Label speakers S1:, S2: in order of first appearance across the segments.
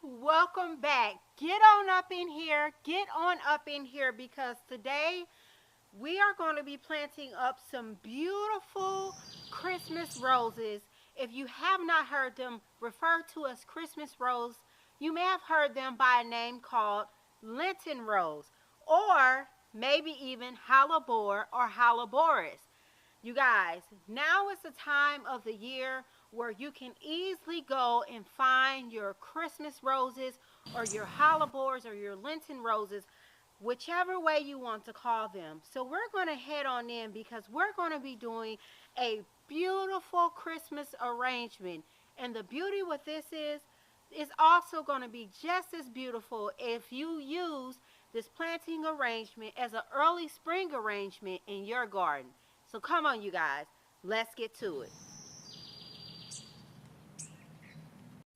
S1: welcome back. Get on up in here. Get on up in here because today we are going to be planting up some beautiful Christmas roses. If you have not heard them referred to as Christmas rose, you may have heard them by a name called Lenten rose or maybe even Hellebore or Helleboris. You guys, now is the time of the year where you can easily go and find your Christmas roses or your Hellebores or your Lenten roses, whichever way you want to call them. So we're going to head on in because we're going to be doing a beautiful Christmas arrangement. And the beauty with this is it's also going to be just as beautiful if you use this planting arrangement as an early spring arrangement in your garden. So come on, you guys, let's get to it.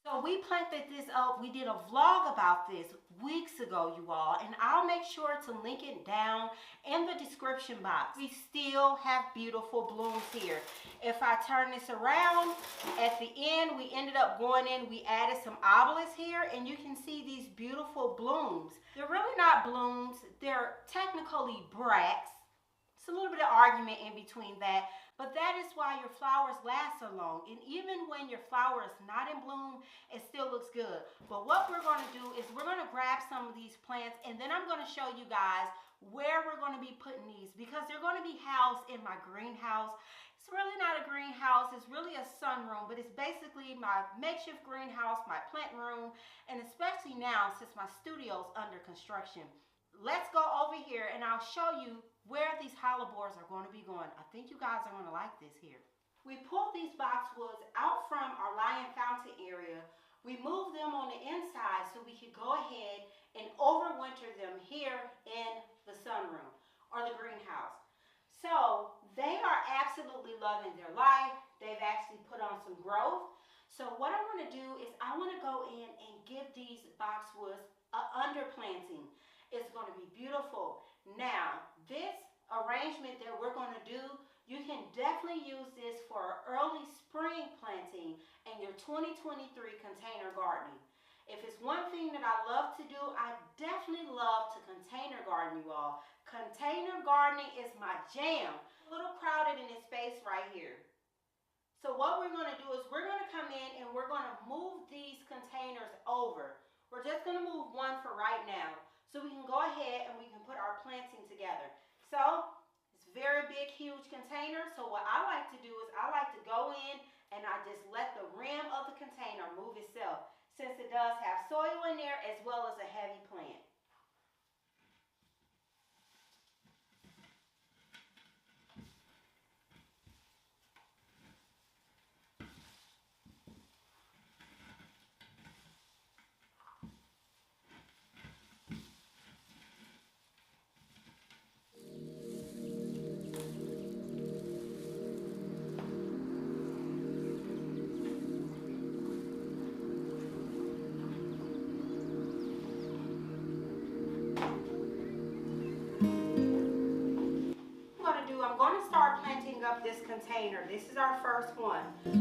S1: So we planted this up. We did a vlog about this weeks ago, you all, and I'll make sure to link it down in the description box. We still have beautiful blooms here. If I turn this around, at the end, we ended up going in, we added some obelisks here, and you can see these beautiful blooms. They're really not blooms. They're technically bracts. It's a little bit of argument in between that, but that is why your flowers last so long. And even when your flower is not in bloom, it still looks good. But what we're going to do is we're going to grab some of these plants, and then I'm going to show you guys where we're going to be putting these because they're going to be housed in my greenhouse. It's really not a greenhouse, it's really a sunroom, but it's basically my makeshift greenhouse, my plant room, and especially now since my studio's under construction. Let's go over here and I'll show you where these Hellebores are going to be going. I think you guys are going to like this here. We pulled these boxwoods out from our lion fountain area. We moved them on the inside so we could go ahead and overwinter them here in the sunroom or the greenhouse. So they are absolutely loving their life. They've actually put on some growth. So what I want to do is I want to go in and give these boxwoods an underplanting. It's going to be beautiful. Now, this arrangement that we're going to do, you can definitely use this for early spring planting in your 2023 container gardening. If it's one thing that I love to do, I definitely love to container garden, you all. Container gardening is my jam. A little crowded in this space right here. So what we're going to do is we're going to come in and we're going to move these containers over. We're just going to move one for right now, so we can go ahead and we can put our planting together. So it's a very big, huge container. So what I like to do is I like to go in and I just let the rim of the container move itself, since it does have soil in there as well as a heavy plant. I'm going to start planting up this container. This is our first one. I'm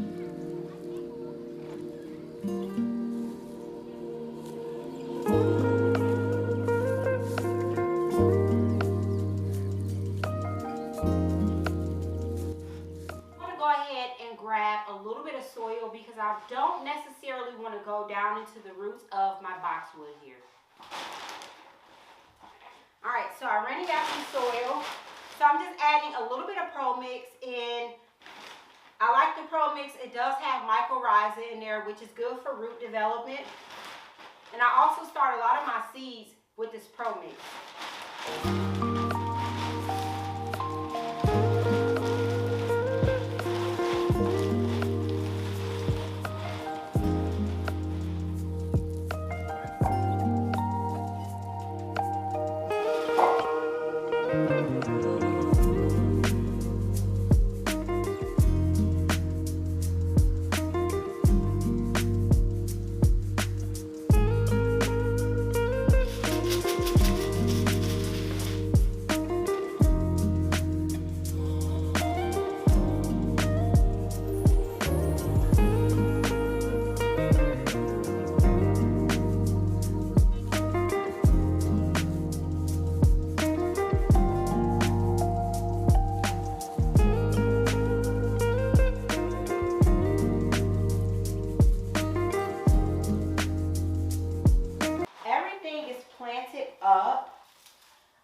S1: going to go ahead and grab a little bit of soil because I don't necessarily want to go down into the roots of my boxwood here. Alright, so I already got some soil. So I'm just adding a little bit of Pro Mix in. I like the Pro Mix. It does have mycorrhiza in there, which is good for root development. And I also start a lot of my seeds with this Pro Mix. it up.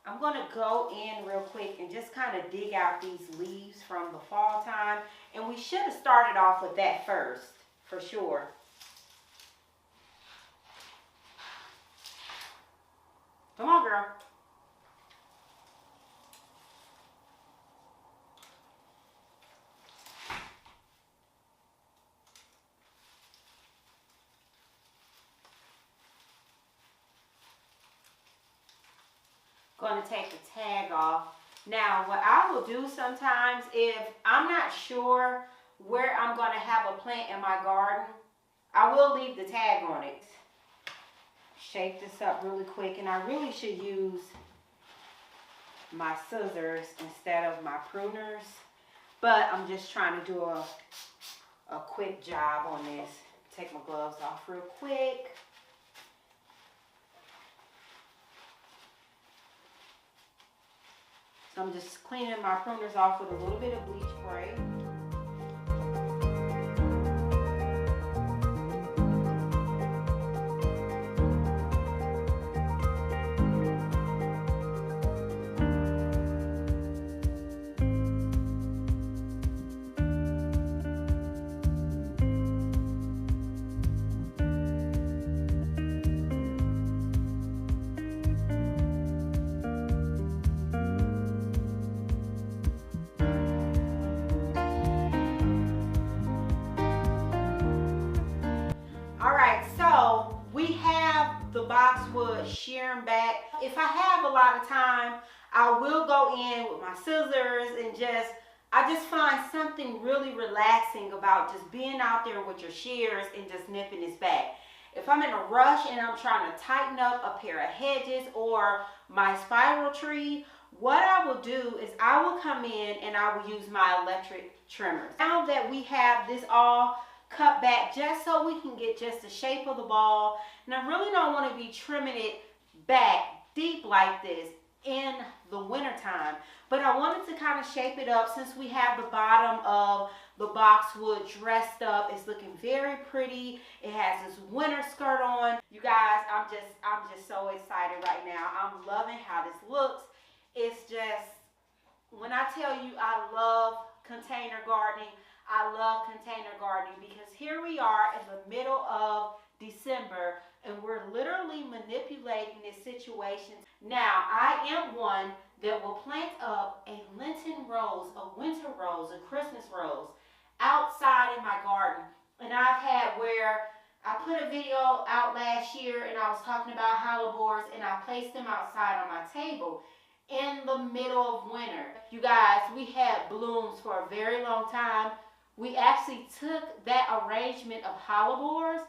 S1: I'm going to go in real quick and just kind of dig out these leaves from the fall time. And we should have started off with that first, for sure. Come on, girl. Going to take the tag off. Now, what I will do sometimes, if I'm not sure where I'm going to have a plant in my garden, I will leave the tag on it. Shape this up really quick, and I really should use my scissors instead of my pruners, but I'm just trying to do a quick job on this. Take my gloves off real quick. So I'm just cleaning my pruners off with a little bit of bleach spray. The boxwood shearing back. If I have a lot of time, I will go in with my scissors and I just find something really relaxing about just being out there with your shears and just nipping this back. If I'm in a rush and I'm trying to tighten up a pair of hedges or my spiral tree, what I will do is I will come in and I will use my electric trimmers. Now that we have this all cut back just so we can get just the shape of the ball, and I really don't want to be trimming it back deep like this in the winter time, but I wanted to kind of shape it up since we have the bottom of the boxwood dressed up. It's looking very pretty. It has this winter skirt on. You guys, I'm just so excited right now. I'm loving how this looks. It's just, when I tell you I love container gardening, I love container gardening because here we are in the middle of December and we're literally manipulating this situation. Now, I am one that will plant up a Lenten rose, a winter rose, a Christmas rose outside in my garden. And I've had where I put a video out last year and I was talking about hellebores and I placed them outside on my table in the middle of winter. You guys, we had blooms for a very long time. We actually took that arrangement of hellebores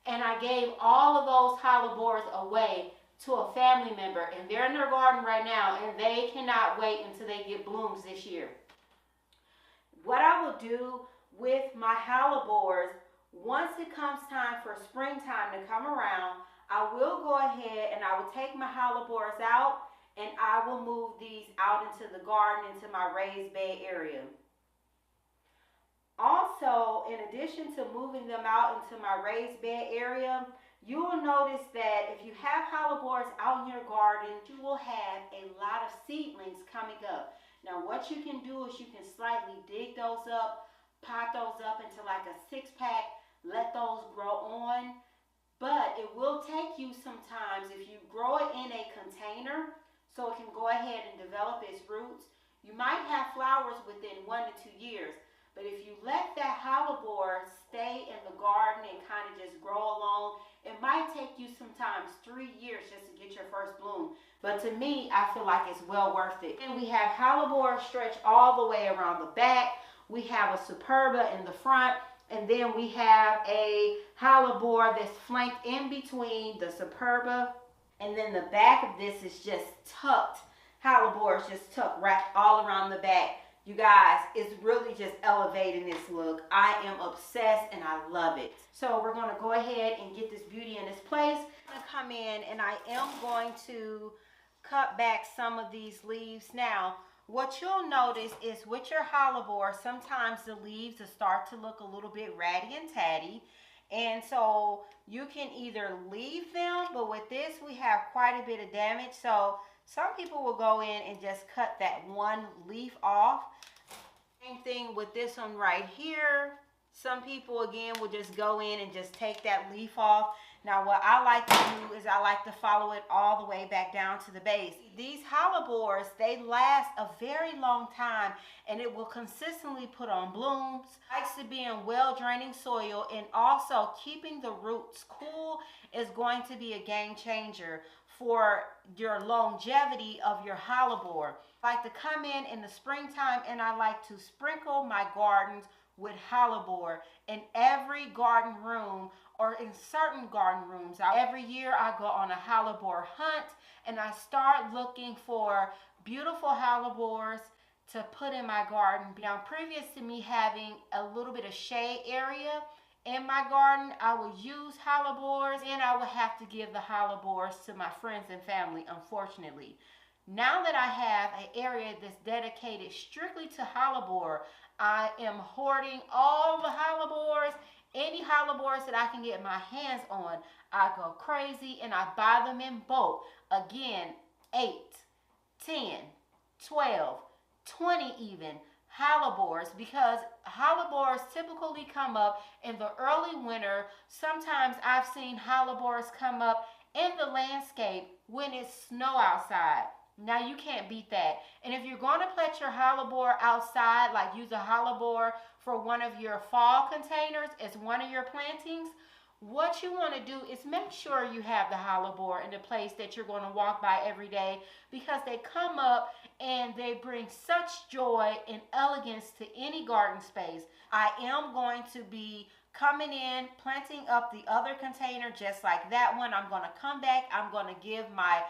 S1: and I gave all of those hellebores away to a family member, and they're in their garden right now and they cannot wait until they get blooms this year. What I will do with my hellebores, once it comes time for springtime to come around, I will go ahead and I will take my hellebores out and I will move these out into the garden, into my raised bed area. Also, in addition to moving them out into my raised bed area, you will notice that if you have hellebores out in your garden, you will have a lot of seedlings coming up. Now, what you can do is you can slightly dig those up, pot those up into like a 6-pack, let those grow on. But it will take you sometimes, if you grow it in a container, so it can go ahead and develop its roots, you might have flowers within 1 to 2 years. But if you let that hellebore stay in the garden and kind of just grow along, it might take you sometimes 3 years just to get your first bloom. But to me, I feel like it's well worth it. And we have hellebore stretched all the way around the back. We have a superba in the front. And then we have a hellebore that's flanked in between the superba. And then the back of this is just tucked. Hellebore is just tucked wrapped all around the back. You guys, it's really just elevating this look. I am obsessed and I love it. So we're going to go ahead and get this beauty in its place. I'm going to come in and I am going to cut back some of these leaves. Now, what you'll notice is with your hellebore, sometimes the leaves will start to look a little bit ratty and tatty. And so you can either leave them, but with this we have quite a bit of damage. So some people will go in and just cut that one leaf off. Same thing with this one right here. Some people again will just go in and just take that leaf off. Now what I like to do is I like to follow it all the way back down to the base. These hellebores, they last a very long time and it will consistently put on blooms. It likes to be in well draining soil, and also keeping the roots cool is going to be a game changer for your longevity of your hellebore. I like to come in the springtime and I like to sprinkle my gardens with hellebore in every garden room, or in certain garden rooms. Every year I go on a hellebore hunt and I start looking for beautiful hellebores to put in my garden. Now, previous to me having a little bit of shade area in my garden, I would use hellebores and I would have to give the hellebores to my friends and family, unfortunately. Now that I have an area that's dedicated strictly to hellebore, I am hoarding all the hellebores. Any hellebores that I can get my hands on, I go crazy and I buy them in bulk. Again, 8, 10, 12, 20 even hellebores, because hellebores typically come up in the early winter. Sometimes I've seen hellebores come up in the landscape when it's snow outside. Now you can't beat that. And if you're going to plant your hellebore outside, like use a hellebore for one of your fall containers as one of your plantings, what you want to do is make sure you have the hellebore in the place that you're going to walk by every day, because they come up and they bring such joy and elegance to any garden space. I am going to be coming in, planting up the other container just like that one. I'm going to come back. I'm going to give my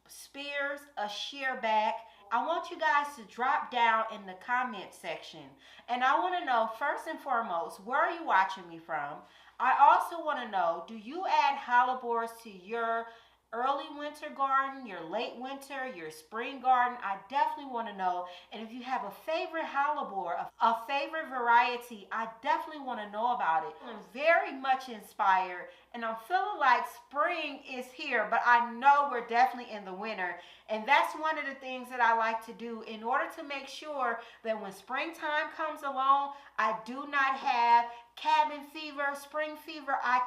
S1: spears a shear back. I want you guys to drop down in the comment section, and I want to know, first and foremost, where are you watching me from? I also want to know, do you add hellebores to your early winter garden, your late winter, your spring garden? I definitely want to know. And if you have a favorite hellebore, a favorite variety, I definitely want to know about it. I'm very much inspired and I'm feeling like spring is here, but I know we're definitely in the winter. And that's one of the things that I like to do in order to make sure that when springtime comes along, I do not have cabin fever, spring fever. I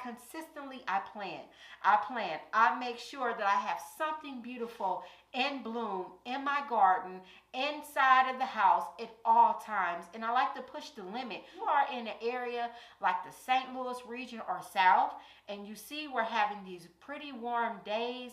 S1: plant. I make sure that I have something beautiful in bloom in my garden, inside of the house at all times. And I like to push the limit. If you are in an area like the St. Louis region or south, and you see we're having these pretty warm days,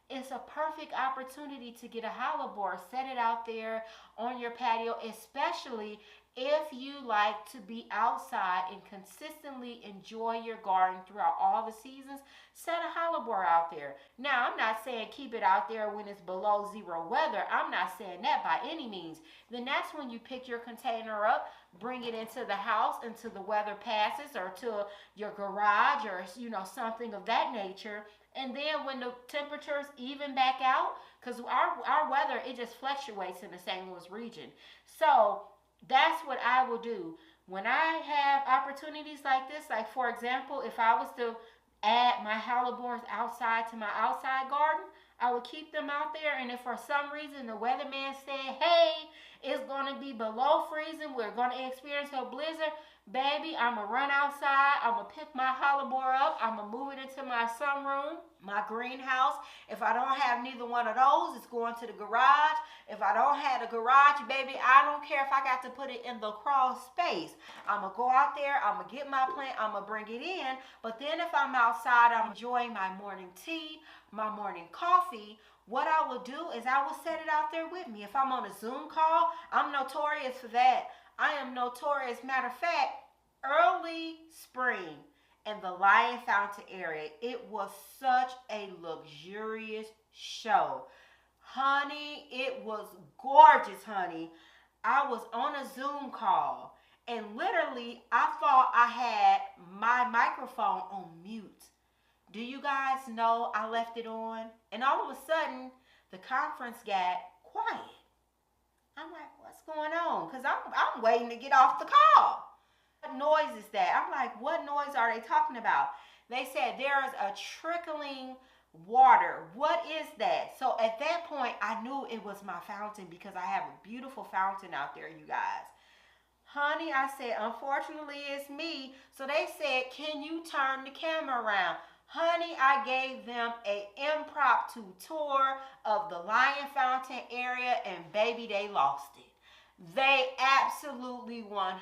S1: it's a perfect opportunity to get a hellebore, set it out there on your patio, especially if you like to be outside and consistently enjoy your garden throughout all the seasons. Set a hellebore out there. Now, I'm not saying keep it out there when it's below zero weather. I'm not saying that by any means. Then that's when you pick your container up, bring it into the house until the weather passes, or to your garage, or something of that nature. And then when the temperatures even back out, because our weather, it just fluctuates in the St. Louis region. So that's what I will do. When I have opportunities like this, like for example, if I was to add my hellebores outside to my outside garden, I would keep them out there. And if for some reason the weatherman said, hey, it's going to be below freezing, we're going to experience a blizzard, baby, I'm going to run outside, I'm going to pick my hellebore up, I'm going to move it into my sunroom, my greenhouse. If I don't have neither one of those, it's going to the garage. If I don't have a garage, baby, I don't care if I got to put it in the crawl space. I'm going to go out there, I'm going to get my plant, I'm going to bring it in. But then if I'm outside, I'm enjoying my morning tea, my morning coffee, what I will do is I will set it out there with me. If I'm on a Zoom call, I'm notorious for that. I am notorious. Matter of fact, early spring in the Lion Fountain area, it was such a luxurious show. Honey, it was gorgeous, honey. I was on a Zoom call and literally I thought I had my microphone on mute. Do you guys know I left it on? And all of a sudden, the conference got quiet. I'm like, what's going on? Because I'm waiting to get off the call. What noise is that? I'm like, what noise are they talking about? They said there is a trickling water. What is that? So at that point, I knew it was my fountain because I have a beautiful fountain out there, you guys. Honey, I said, unfortunately, it's me. So they said, can you turn the camera around? Honey, I gave them an impromptu tour of the Lion Fountain area, and baby, they lost it. They absolutely 100%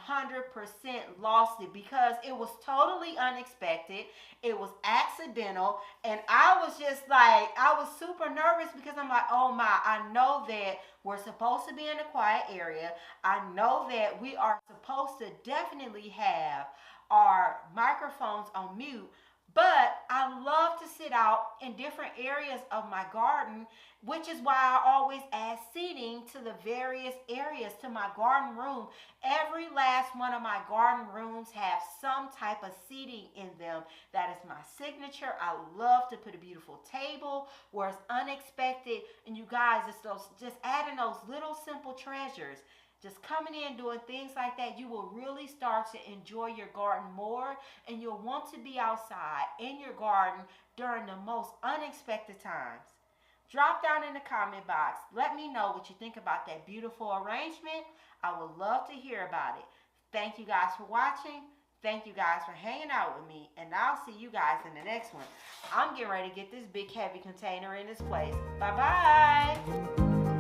S1: lost it because it was totally unexpected. It was accidental. And I was just like, I was super nervous because I'm like, oh my, I know that we're supposed to be in a quiet area. I know that we are supposed to definitely have our microphones on mute. But I love to sit out in different areas of my garden, which is why I always add seating to the various areas to my garden room. Every last one of my garden rooms have some type of seating in them. That is my signature. I love to put a beautiful table where it's unexpected. And you guys, it's those, just adding those little simple treasures. Just coming in, doing things like that, you will really start to enjoy your garden more, and you'll want to be outside in your garden during the most unexpected times. Drop down in the comment box. Let me know what you think about that beautiful arrangement. I would love to hear about it. Thank you guys for watching. Thank you guys for hanging out with me, and I'll see you guys in the next one. I'm getting ready to get this big heavy container in this place. Bye-bye.